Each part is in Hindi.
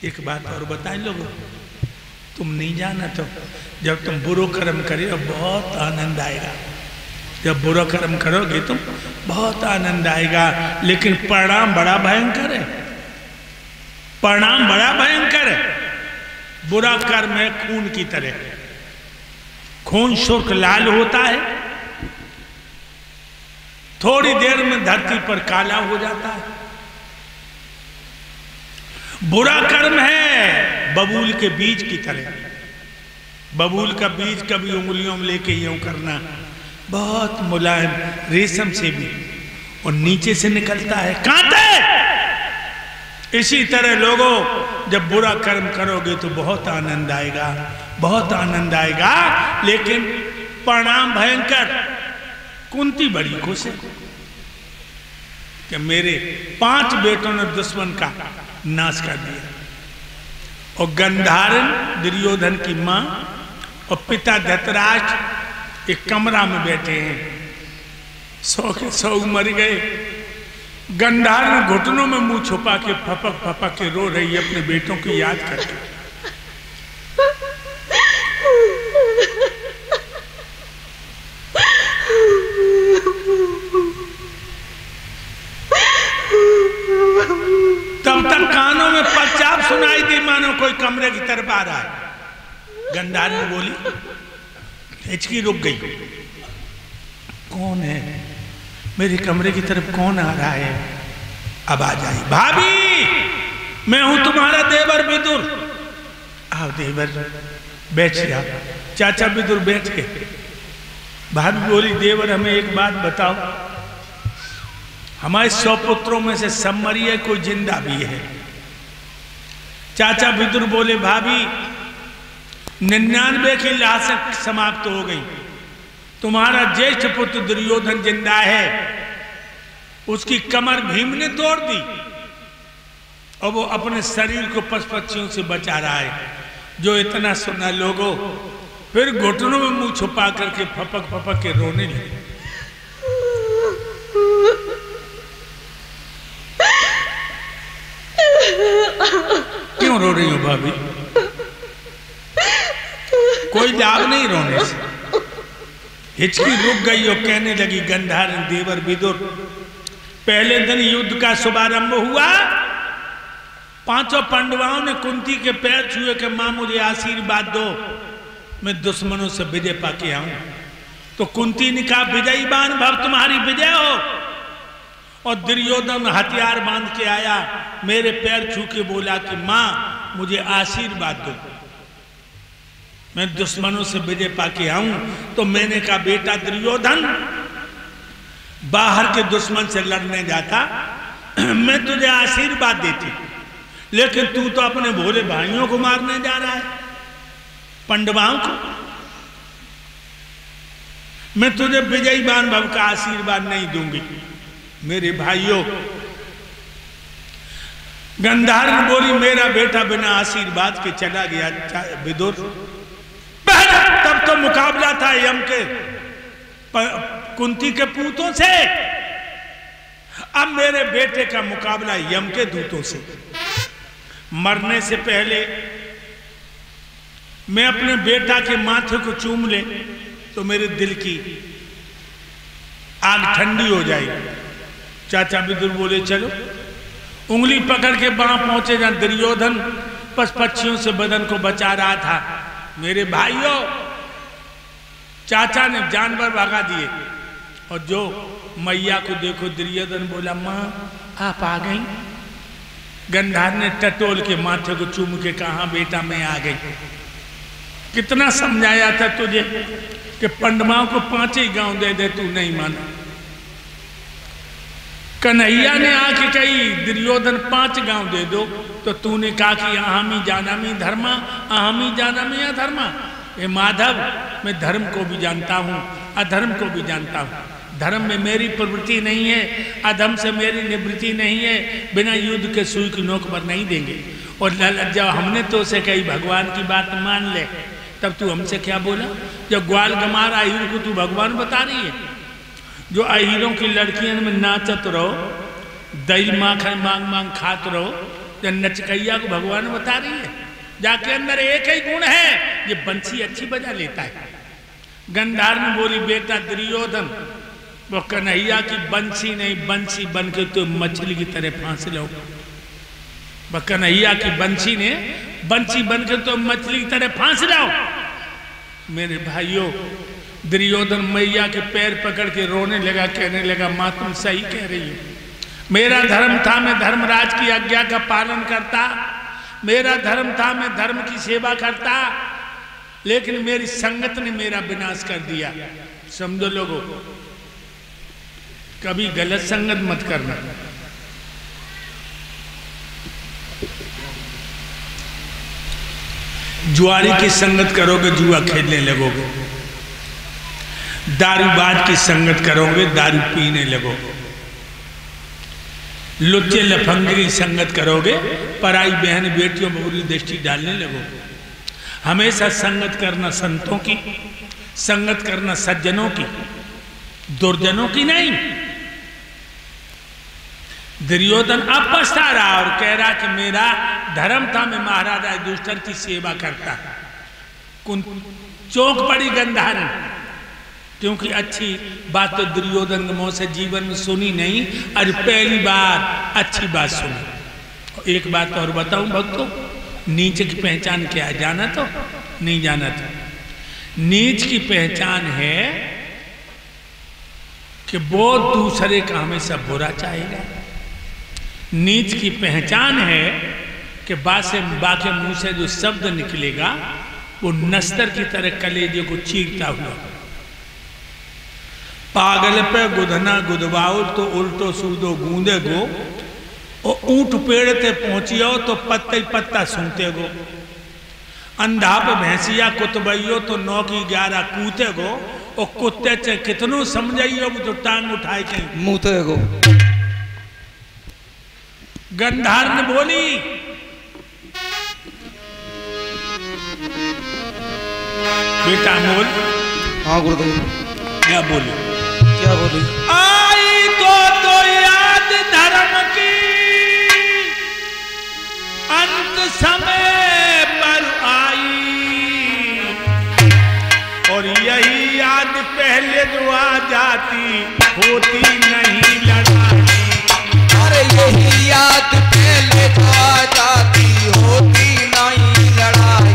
एक बात और बताएं लोगों, तुम नहीं जाना तो जब तुम बुरो कर्म करे बहुत आनंद आएगा। जब बुरा कर्म करोगे तुम बहुत आनंद आएगा, लेकिन परिणाम बड़ा भयंकर है। परिणाम बड़ा भयंकर है। बुरा कर्म है खून की तरह। खून शुष्क लाल होता है, थोड़ी देर में धरती पर काला हो जाता है। बुरा कर्म है बबूल के बीज की तरह। बबूल का बीज कभी उंगलियों में लेके यूं करना, बहुत मुलायम, रेशम से भी, और नीचे से निकलता है कांटे। इसी तरह लोगों, जब बुरा कर्म करोगे तो बहुत आनंद आएगा, बहुत आनंद आएगा, लेकिन परिणाम भयंकर। कुंती बड़ी खुश है कि मेरे 5 बेटों ने दुश्मन का नाश कर दिया, और गंधारण दुर्योधन की मां और पिता धृतराष्ट्र एक कमरा में बैठे हैं, 100 के 100 मर गए। गंधारण घुटनों में मुंह छुपा के फपक फपक के रो रही है अपने बेटों की याद करके। तब तक कानों में पश्चाप सुनाई दी, मानो कोई कमरे की तरफ आ रहा है। गंधारण बोली, हिचकी रुक गई। कौन है? मेरे कमरे की तरफ कौन आ रहा है? अब आ जाए। भाभी, मैं हूं तुम्हारा देवर विदुर। आओ देवर, बैठ जाओ। चाचा विदुर बैठ के। भाभी बोली, देवर हमें एक बात बताओ, हमारे 100 पुत्रों में से सब मरी है, कोई जिंदा भी है? चाचा विदुर बोले, भाभी 99 की लाशें समाप्त हो गई। तुम्हारा ज्येष्ठ पुत्र दुर्योधन जिंदा है, उसकी कमर भीम ने तोड़ दी, और वो अपने शरीर को पशु पक्षियों से बचा रहा है। जो इतना सुना लोगों, फिर घुटनों में मुंह छुपा करके फपक फपक के रोने लगे। क्यों रो रही हो भाभी? कोई लाभ नहीं रोने से। हिचकी रुक गई और कहने लगी, गंधारण देवर विदुर, पहले दिन युद्ध का शुभारंभ हुआ। 5 पांडवों ने कुंती के पैर छुए कि मां मुझे आशीर्वाद दो, मैं दुश्मनों से विजय पाके आऊं। तो कुंती ने कहा, विजयीमान भव, तुम्हारी विजय हो। और दुर्योधन हथियार बांध के आया, मेरे पैर छू के बोला कि मां मुझे आशीर्वाद दो, मैं दुश्मनों से विजय पाके आऊं। तो मैंने कहा, बेटा दुर्योधन, बाहर के दुश्मन से लड़ने जाता, मैं तुझे आशीर्वाद देती, लेकिन तू तो अपने भोले भाइयों को मारने जा रहा है, पांडवों को। मैं तुझे विजयीमान भव का आशीर्वाद नहीं दूंगी। मेरे भाइयों, गंधारण बोली, मेरा बेटा बिना आशीर्वाद के चला गया विदुर। तब तो मुकाबला था यम के कुंती के पूतों से, अब मेरे बेटे का मुकाबला यम के दूतों से। मरने से पहले मैं अपने बेटा के माथे को चूम ले तो मेरे दिल की आग ठंडी हो जाएगी। चाचा विदुर बोले, चलो। उंगली पकड़ के वहां पहुंचे जहां दुर्योधन पशु पक्षियों से बदन को बचा रहा था। मेरे भाइयों, चाचा ने जानवर भगा दिए, और जो मैया को देखो, दुर्योधन बोला, मां आप आ गई। गंधार ने टटोल के माथे को चूम के कहा, बेटा मैं आ गई। कितना समझाया था तुझे कि पांडवों को 5 ही गांव दे दे, तू नहीं माना। कन्हैया ने आके कही, दुर्योधन 5 गांव दे दो, तो तूने कहा कि अहमी जानामि धर्मा, अहमी जानामि अधर्मा। ये माधव, मैं धर्म को भी जानता हूँ, अधर्म को भी जानता हूँ। धर्म में मेरी प्रवृत्ति नहीं है, अधर्म से मेरी निवृत्ति नहीं है। बिना युद्ध के सुई की नोक पर नहीं देंगे। और जब हमने तो उसे कही भगवान की बात मान ले, तब तू हमसे क्या बोला? जब ग्वाल गमार अहीर को तू भगवान बता रही है। जो अहीरों की लड़कियों में नाचत रहो, दही माखन मांग मांग खात रहो, जब नचकैया को भगवान बता रही है, जाके अंदर एक ही गुण है, ये बंसी अच्छी बजा लेता है। गंधार ने बोली बेटा दुर्योधन, वो कन्हैया की बंसी नहीं, बंसी बन के तो मछली की तरह फांस लो। वो कन्हैया की बंसी ने बंसी बन के तो मछली की तरह फांस लो। मेरे भाइयों, दुर्योधन मैया के पैर पकड़ के रोने लगा, कहने लगा माँ तुम सही कह रही हो, मेरा धर्म था मैं धर्मराज की आज्ञा का पालन करता, मेरा धर्म था मैं धर्म की सेवा करता, लेकिन मेरी संगत ने मेरा विनाश कर दिया। समझो लोगों, कभी गलत संगत मत करना। जुआरी की संगत करोगे जुआ खेलने लगोगे, दारूबाज की संगत करोगे दारू पीने लगोगे, लुच्चे लफंगरी संगत करोगे पराई बहन बेटियों में बुरी दृष्टि डालने लगोगे। हमेशा संगत करना संतों की, संगत करना सज्जनों की, दुर्जनों की नहीं। दुर्योधन अब पछता रहा और कह रहा कि मेरा धर्म था मैं महाराजा युधिष्ठिर की सेवा करता। चौंक पड़ी गंधार, क्योंकि अच्छी बात तो दुर्योधन के मुंह से जीवन में सुनी नहीं, और पहली बार अच्छी बात सुनी। एक बात और बताऊं भक्तों, नीच की पहचान क्या है जाना तो नहीं जाना तो? नीच की पहचान है कि वो दूसरे का हमेशा बुरा चाहेगा। नीच की पहचान है कि बाके मुंह से जो शब्द निकलेगा वो नस्तर की तरह कलेजे को चीरता हुआ। पागल पे गुदना गुदवाओ तो उल्टो सूदो गूंदे गो, और ऊंट पेड़ ते पहुंचियो तो पत्ते पत्ता सूते गो। अंधा पे भैंसिया कुतबइयो तो 9 की 11 कूते गो, और कुत्ते चे कितनो समझाइयो तो टांग उठाए के मुते गो। गंधार ने बोली बेटा बोल। हाँ गुरुदेव। क्या बोली? क्या बोली? आई तो याद धर्म की अंत समय पर आई, और यही याद पहले जो आ जाती होती नहीं लड़ाई। अरे यही याद पहले जो आ जाती होती नहीं लड़ाई,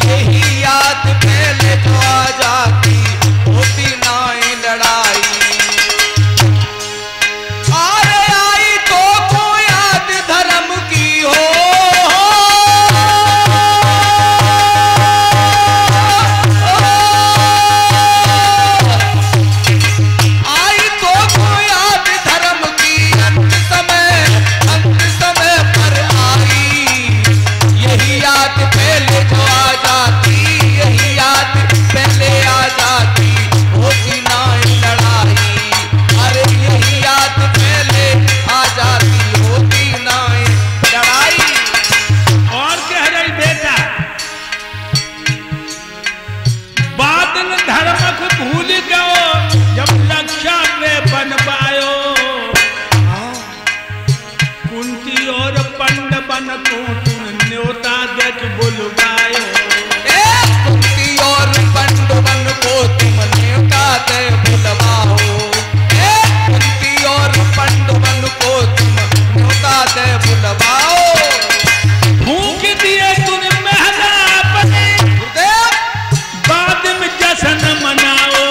यही याद पहले जो आ जाती होती नहीं लड़ाई। अरे आई तो याद धर्म की हो, आई तो याद धर्म की अंत समय पर आई। यही याद पहले जो आ जाती, यही याद पहले आ जाती होती नहीं लड़ाई। अरे यही याद पहले आ जाती होती नहीं लड़ाई। और कह रही बेटा बादल धर्म को भूल गयो जब लक्षा में बन पायो। कुंती और पंड बन को तुम न्योता देख बुलवायो। कुंती और पंडवन को तुम न्योता दे बुलवाओ। कुंती और पंडवन को तुम न्योता दे बुलवाओ। फूंक दिए तूने महला अपने, बाद में जश्न मनाओ।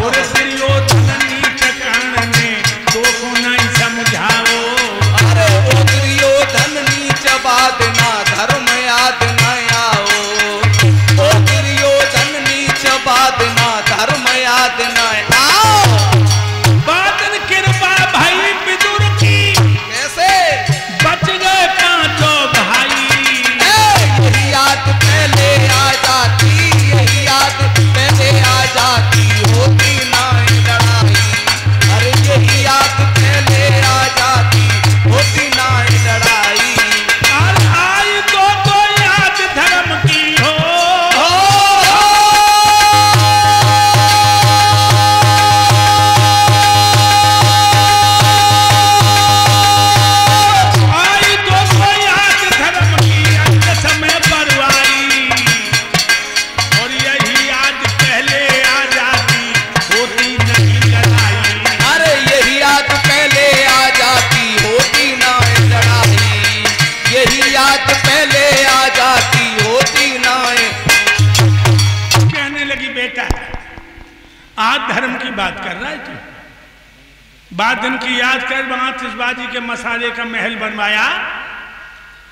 और दुर्योधन नीच कर्ण ने दो को नहीं समझाओ। अरे ओ दुर्योधन नीच बात ना बात कर रहा है तू? बात दिन की याद कर, वहां तिसबाजी के मसाले का महल बनवाया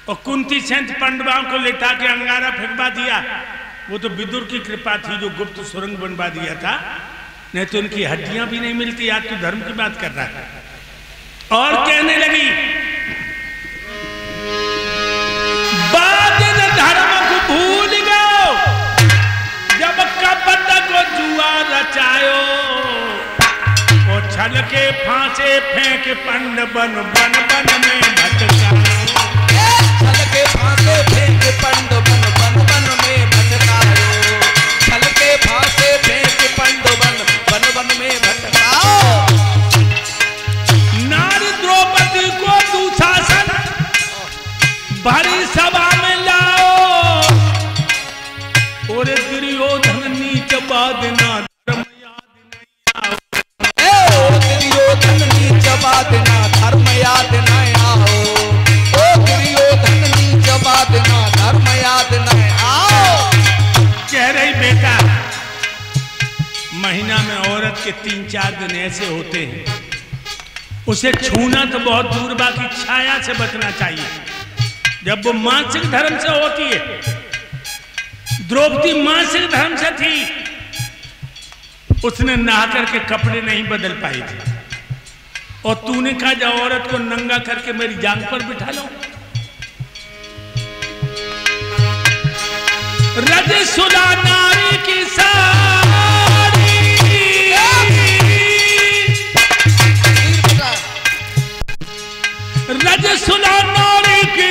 और कुंती सेंत पांडवों को लेटा के अंगारा फेंकवा दिया। वो तो विदुर की कृपा थी जो गुप्त सुरंग बनवा दिया था, नहीं तो इनकी हड्डियां भी नहीं मिलती। आज तू धर्म की बात कर रहा है। और कहने लगी बादन धर्म को भूल गयो, जब कपट को जुआ रचायो, वो छल के फांसे फेंक पंड बन बन बन में भटकायो। छल के फांसे फेंक पंड बन बन बन में भटकायो। छल के फांसे फेंक पंड बन बन बन में भटकाओ। नारी द्रौपदी को दुशासन भरी सभा में लाओ, और दुर्योधन नीच बादना धर्म याद नहीं आओ। दुर्योधन नीच बादना धर्म याद नहीं आओ। ओ दुर्योधन नीच बादना धर्म याद नहीं आओ। कह रही बेटा, महीना में औरत के 3-4 दिन ऐसे होते हैं, उसे छूना तो बहुत दूर, बाकी छाया से बचना चाहिए। जब वो मानसिक धर्म से होती है, द्रौपदी मानसिक धर्म से थी, उसने नहा करके कपड़े नहीं बदल पाई थी, और तूने कहा जब औरत को नंगा करके मेरी जांग पर बिठा लो। रज सुधा नारी की साड़ी, रज सुधा नारी की